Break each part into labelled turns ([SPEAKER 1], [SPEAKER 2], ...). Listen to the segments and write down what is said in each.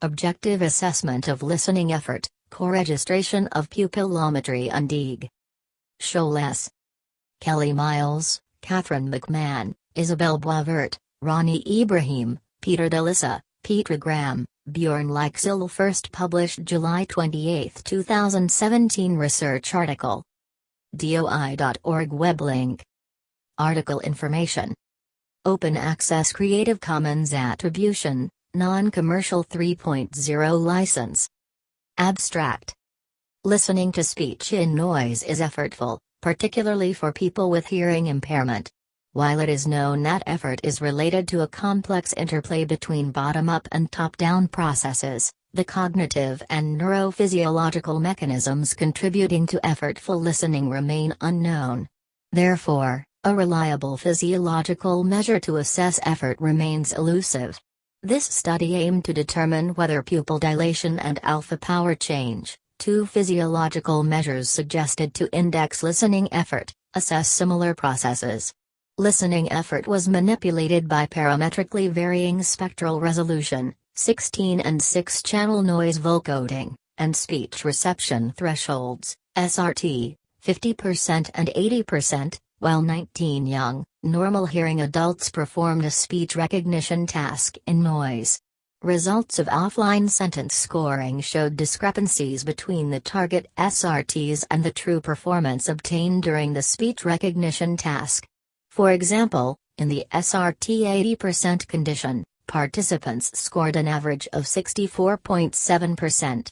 [SPEAKER 1] Objective Assessment of Listening Effort, Coregistration of Pupillometry and EEG. Scholes. Kelly Miles, Catherine McMahon, Isabelle Boisvert, Ronny Ibrahim, Peter de Lissa, Petra Graham, Björn Lyxell. First published July 28, 2017. Research article. DOI.org web link. Article information. Open Access Creative Commons Attribution, Non-Commercial 3.0 License. Abstract. Listening to speech in noise is effortful, particularly for people with hearing impairment. While it is known that effort is related to a complex interplay between bottom-up and top-down processes, the cognitive and neurophysiological mechanisms contributing to effortful listening remain unknown. Therefore, a reliable physiological measure to assess effort remains elusive. This study aimed to determine whether pupil dilation and alpha power change, two physiological measures suggested to index listening effort, assess similar processes. Listening effort was manipulated by parametrically varying spectral resolution, 16 and 6-channel noise vocoding, and speech reception thresholds, SRT, 50% and 80%, while 19 young, normal hearing adults performed a speech recognition task in noise. Results of offline sentence scoring showed discrepancies between the target SRTs and the true performance obtained during the speech recognition task. For example, in the SRT 80% condition, participants scored an average of 64.7%.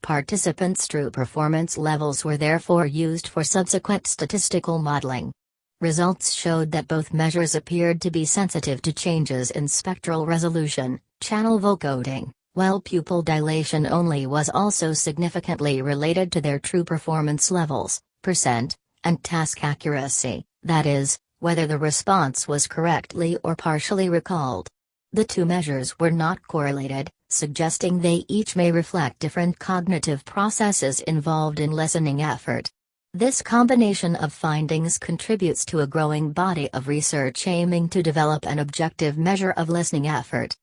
[SPEAKER 1] Participants' true performance levels were therefore used for subsequent statistical modeling. Results showed that both measures appeared to be sensitive to changes in spectral resolution, channel vocoding, while pupil dilation only was also significantly related to their true performance levels, percent, and task accuracy, that is, whether the response was correctly or partially recalled. The two measures were not correlated, suggesting they each may reflect different cognitive processes involved in listening effort. This combination of findings contributes to a growing body of research aiming to develop an objective measure of listening effort.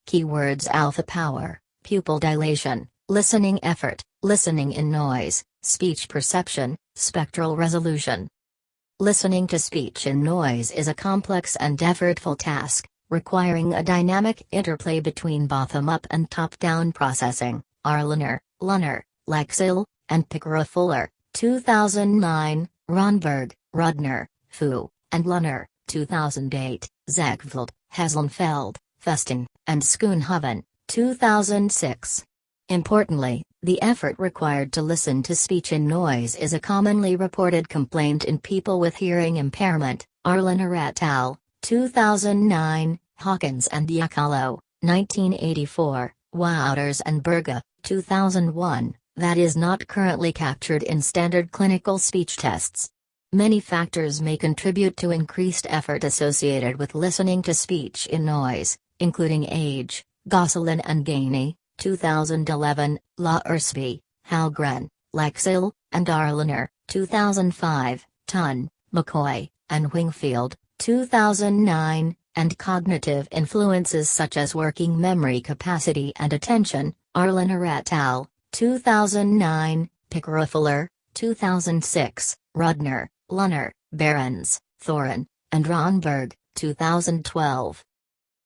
[SPEAKER 1] Keywords: alpha power, pupil dilation, listening effort, listening in noise, speech perception, spectral resolution. Listening to speech in noise is a complex and effortful task, requiring a dynamic interplay between bottom-up and top-down processing. Arliner, Lunner, Lyxell, and Petra, 2009, Ronberg, Rudner, Fu, and Lunner, 2008, Zegveld, Heslenfeld, Festing, and Schoonhoven, 2006. Importantly, the effort required to listen to speech in noise is a commonly reported complaint in people with hearing impairment. Arliner et al., 2009, Hawkins and Diacalo, 1984, Wouters and Berga, 2001, that is not currently captured in standard clinical speech tests. Many factors may contribute to increased effort associated with listening to speech in noise, including age. Gosselin and Gainey, 2011, La Ursby, Halgren, Lyxell, and Arliner, 2005, Tun, McCoy, and Wingfield, 2009, and cognitive influences such as working memory capacity and attention. Arliner et al., 2009, Petra, 2006, Rudner, Lunner, Behrens, Thorin, and Ronberg, 2012.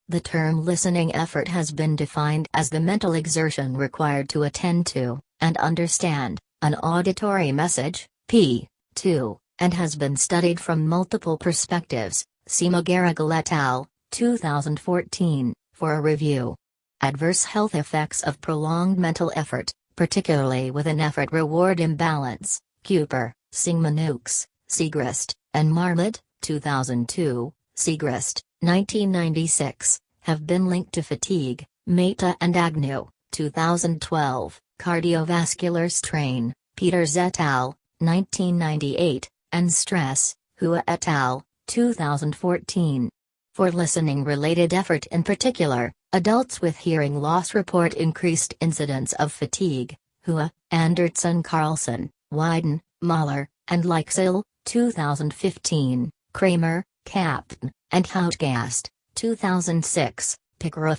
[SPEAKER 1] The term listening effort has been defined as the mental exertion required to attend to, and understand, an auditory message, P2, and has been studied from multiple perspectives. See McGarrigle et al., 2014, for a review. Adverse health effects of prolonged mental effort, particularly with an effort-reward imbalance. Cooper, Singmanukes, Segrist, and Marmot, 2002, Segrist, 1996, have been linked to fatigue. Mehta and Agnew, 2012, Cardiovascular strain, Peters et al., 1998, and stress, Hua et al., 2014. For listening-related effort in particular, adults with hearing loss report increased incidence of fatigue. Hua, Anderson Carlson, Wyden, Mahler, and Lyxell, 2015, Kramer, Kapton, and Houtgast, 2006, Petra,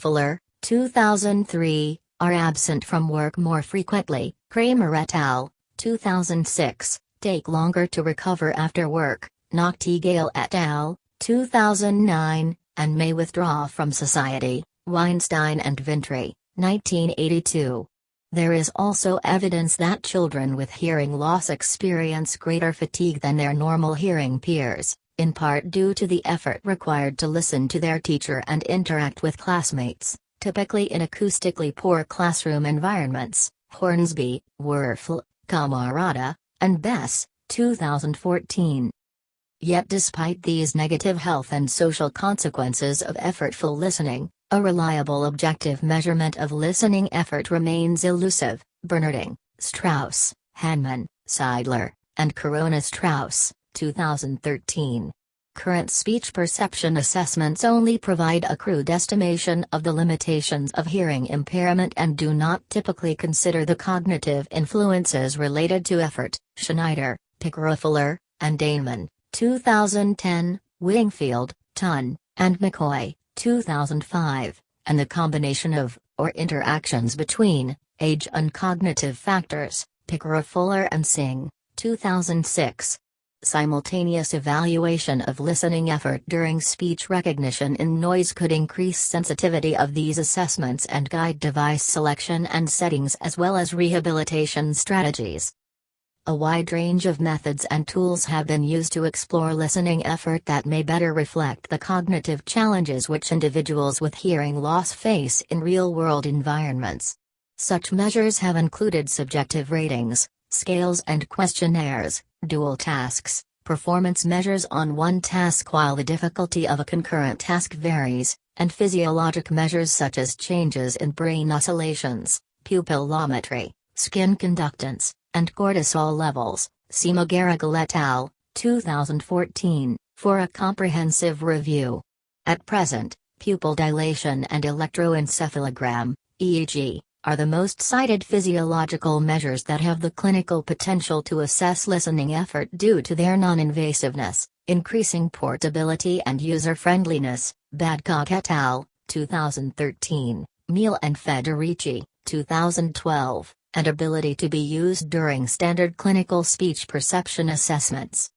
[SPEAKER 1] 2003, are absent from work more frequently. Kramer et al., 2006, take longer to recover after work. Nachtigall et al., 2009, and may withdraw from society. Weinstein and Vintry, 1982. There is also evidence that children with hearing loss experience greater fatigue than their normal hearing peers, in part due to the effort required to listen to their teacher and interact with classmates, typically in acoustically poor classroom environments. Hornsby, Werfel, Camarada, and Bess, 2014. Yet despite these negative health and social consequences of effortful listening, a reliable objective measurement of listening effort remains elusive. Bernarding, Strauss, Hanman, Seidler, and Corona-Strauss, 2013. Current speech perception assessments only provide a crude estimation of the limitations of hearing impairment and do not typically consider the cognitive influences related to effort. Schneider, Pickerofuller, and Daneman, 2010, Wingfield, Tunn, and McCoy, 2005, and the combination of, or interactions between, age and cognitive factors, Pickerofuller and Singh, 2006. Simultaneous evaluation of listening effort during speech recognition in noise could increase sensitivity of these assessments and guide device selection and settings as well as rehabilitation strategies. A wide range of methods and tools have been used to explore listening effort that may better reflect the cognitive challenges which individuals with hearing loss face in real-world environments. Such measures have included subjective ratings, scales and questionnaires, dual tasks, performance measures on one task while the difficulty of a concurrent task varies, and physiologic measures such as changes in brain oscillations, pupillometry, skin conductance, and cortisol levels. See McGarrigle et al., 2014, for a comprehensive review. At present, pupil dilation and electroencephalogram, EEG, are the most cited physiological measures that have the clinical potential to assess listening effort due to their non-invasiveness, increasing portability and user-friendliness. Badcock et al., 2013, Meal and Federici, 2012, and ability to be used during standard clinical speech perception assessments.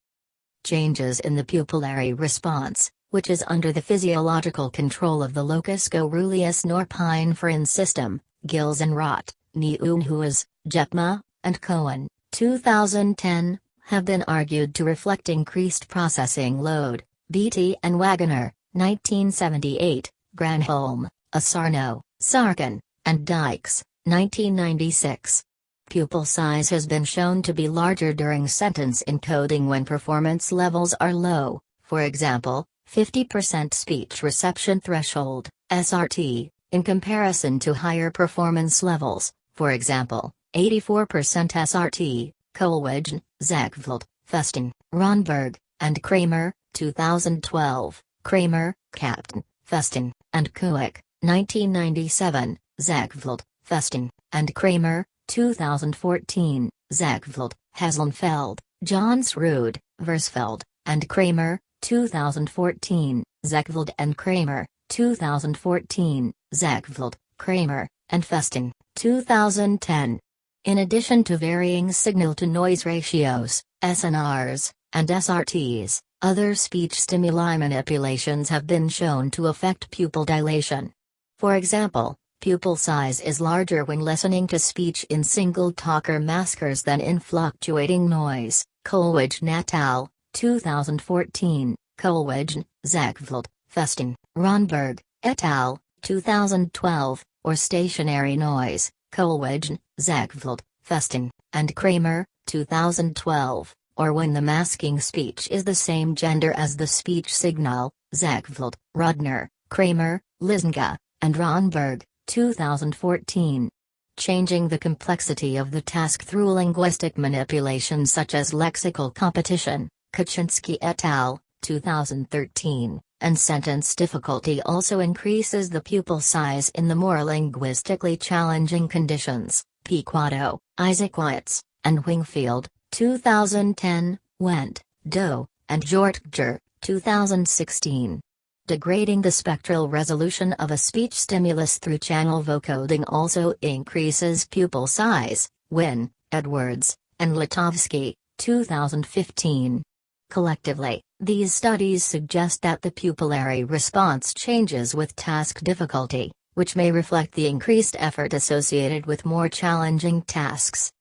[SPEAKER 1] Changes in the pupillary response, which is under the physiological control of the locus coeruleus norepinephrine system, Gills and Rott, Nieuwenhuis, Jepma, and Cohen, 2010, have been argued to reflect increased processing load. Beatty and Wagoner, 1978, Granholm, Asarno, Sarkin, and Dykes, 1996. Pupil size has been shown to be larger during sentence encoding when performance levels are low, for example, 50% speech reception threshold, SRT, in comparison to higher performance levels, for example, 84% SRT. Kohlwegen, Zegveld, Festing, Ronberg, and Kramer, 2012, Kramer, Captain, Festing, and Kuick, 1997, Zegveld, Festing, and Kramer, 2014, Zegveld, Heslenfeld, Johnsrud, Versfeld, and Kramer, 2014, Zegveld and Kramer, 2014, Zegveld, Kramer, and Festing, 2010. In addition to varying signal-to-noise ratios, SNRs, and SRTs, other speech stimuli manipulations have been shown to affect pupil dilation. For example, pupil size is larger when listening to speech in single talker maskers than in fluctuating noise. Kohlwegen et al., 2014, Kohlwegen, Zegveld, Festing, Ronberg, et al., 2012, or stationary noise, Kohlwegen, Zegveld, Festing, and Kramer, 2012, or when the masking speech is the same gender as the speech signal, Zegveld, Rudner, Kramer, Lisinga, and Ronberg, 2014. Changing the complexity of the task through linguistic manipulation such as lexical competition, Kaczynski et al., 2013, and sentence difficulty also increases the pupil size in the more linguistically challenging conditions. Pequado, Isaacowitz, and Wingfield, 2010, Wendt, Doe, and Jortger, 2016. Degrading the spectral resolution of a speech stimulus through channel vocoding also increases pupil size. Wynn, Edwards, and Litovsky, 2015. Collectively, these studies suggest that the pupillary response changes with task difficulty, which may reflect the increased effort associated with more challenging tasks.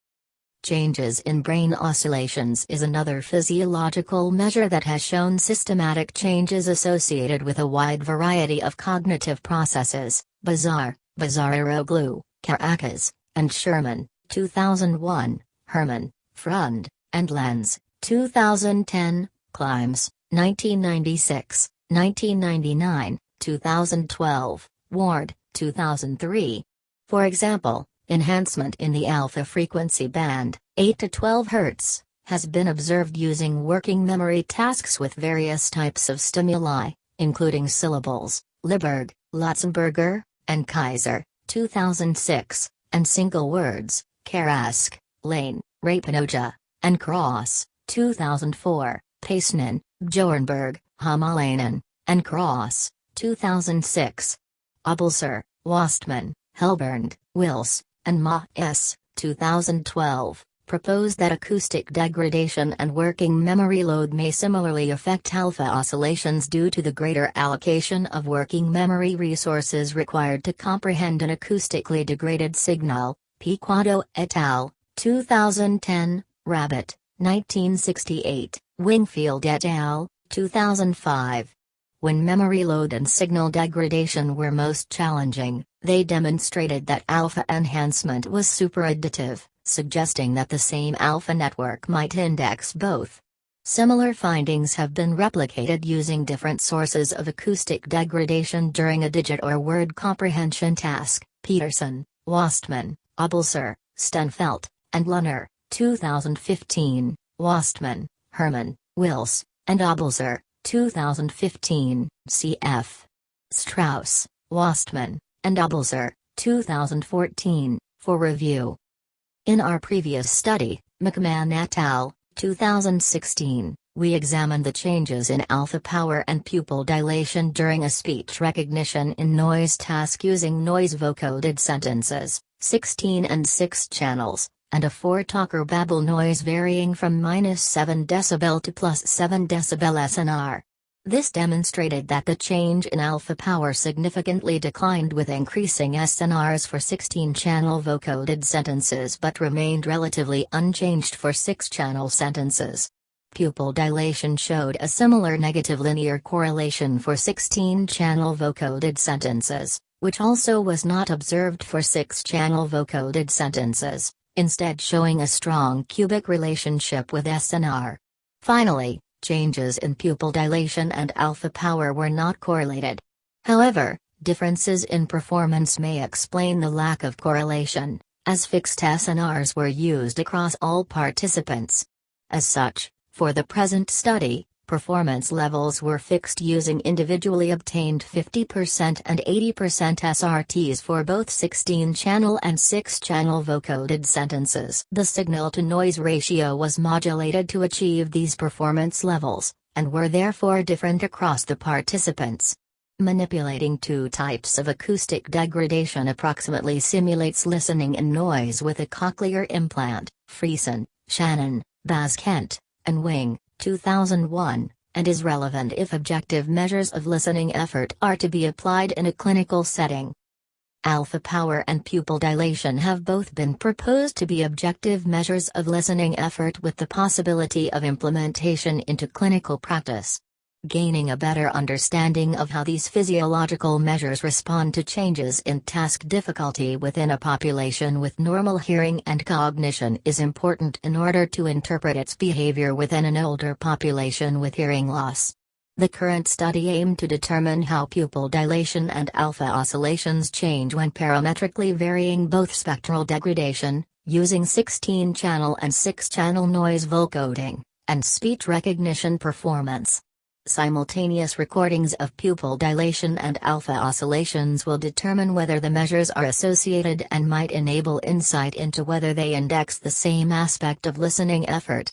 [SPEAKER 1] Changes in brain oscillations is another physiological measure that has shown systematic changes associated with a wide variety of cognitive processes. Bazaroglu, Karakas, and Sherman, 2001, Herman, Frund, and Lenz, 2010, Klimes, 1996, 1999, 2012, Ward, 2003. For example, enhancement in the alpha frequency band, 8 to 12 Hz, has been observed using working memory tasks with various types of stimuli, including syllables, Liburg, Lotzenberger, and Kaiser, 2006, and single words, Karask, Lane, Rapinoja, and Cross, 2004, Paisnen, Björnberg, Hamalainen, and Cross, 2006. Abelser, Wastman, Helbernd, Wils, and Ma S., 2012, proposed that acoustic degradation and working memory load may similarly affect alpha oscillations due to the greater allocation of working memory resources required to comprehend an acoustically degraded signal. Piquado et al., 2010, Rabbit, 1968, Wingfield et al., 2005. When memory load and signal degradation were most challenging, they demonstrated that alpha enhancement was superadditive, suggesting that the same alpha network might index both. Similar findings have been replicated using different sources of acoustic degradation during a digit or word comprehension task. Peterson, Wastman, Abelser, Stenfeld, and Lunner, 2015, Wastman, Herman, Wils, and Abelser, 2015, cf. Strauss, Wastman, and Abelser, 2014, for review. In our previous study, McMahon et al., 2016, we examined the changes in alpha power and pupil dilation during a speech recognition in noise task using noise vocoded sentences, 16 and 6 channels, and a 4-talker babble noise varying from -7 dB to +7 dB SNR. This demonstrated that the change in alpha power significantly declined with increasing SNRs for 16-channel vocoded sentences but remained relatively unchanged for 6-channel sentences. Pupil dilation showed a similar negative linear correlation for 16-channel vocoded sentences, which also was not observed for 6-channel vocoded sentences, instead showing a strong cubic relationship with SNR. Finally, changes in pupil dilation and alpha power were not correlated. However, differences in performance may explain the lack of correlation, as fixed SNRs were used across all participants. As such, for the present study, performance levels were fixed using individually obtained 50% and 80% SRTs for both 16-channel and 6-channel vocoded sentences. The signal-to-noise ratio was modulated to achieve these performance levels, and were therefore different across the participants. Manipulating two types of acoustic degradation approximately simulates listening in noise with a cochlear implant. Friesen, Shannon, Bazkent, and Wing, 2001, and is relevant if objective measures of listening effort are to be applied in a clinical setting. Alpha power and pupil dilation have both been proposed to be objective measures of listening effort with the possibility of implementation into clinical practice. Gaining a better understanding of how these physiological measures respond to changes in task difficulty within a population with normal hearing and cognition is important in order to interpret its behavior within an older population with hearing loss. The current study aimed to determine how pupil dilation and alpha oscillations change when parametrically varying both spectral degradation, using 16-channel and 6-channel noise vocoding, and speech recognition performance. Simultaneous recordings of pupil dilation and alpha oscillations will determine whether the measures are associated and might enable insight into whether they index the same aspect of listening effort.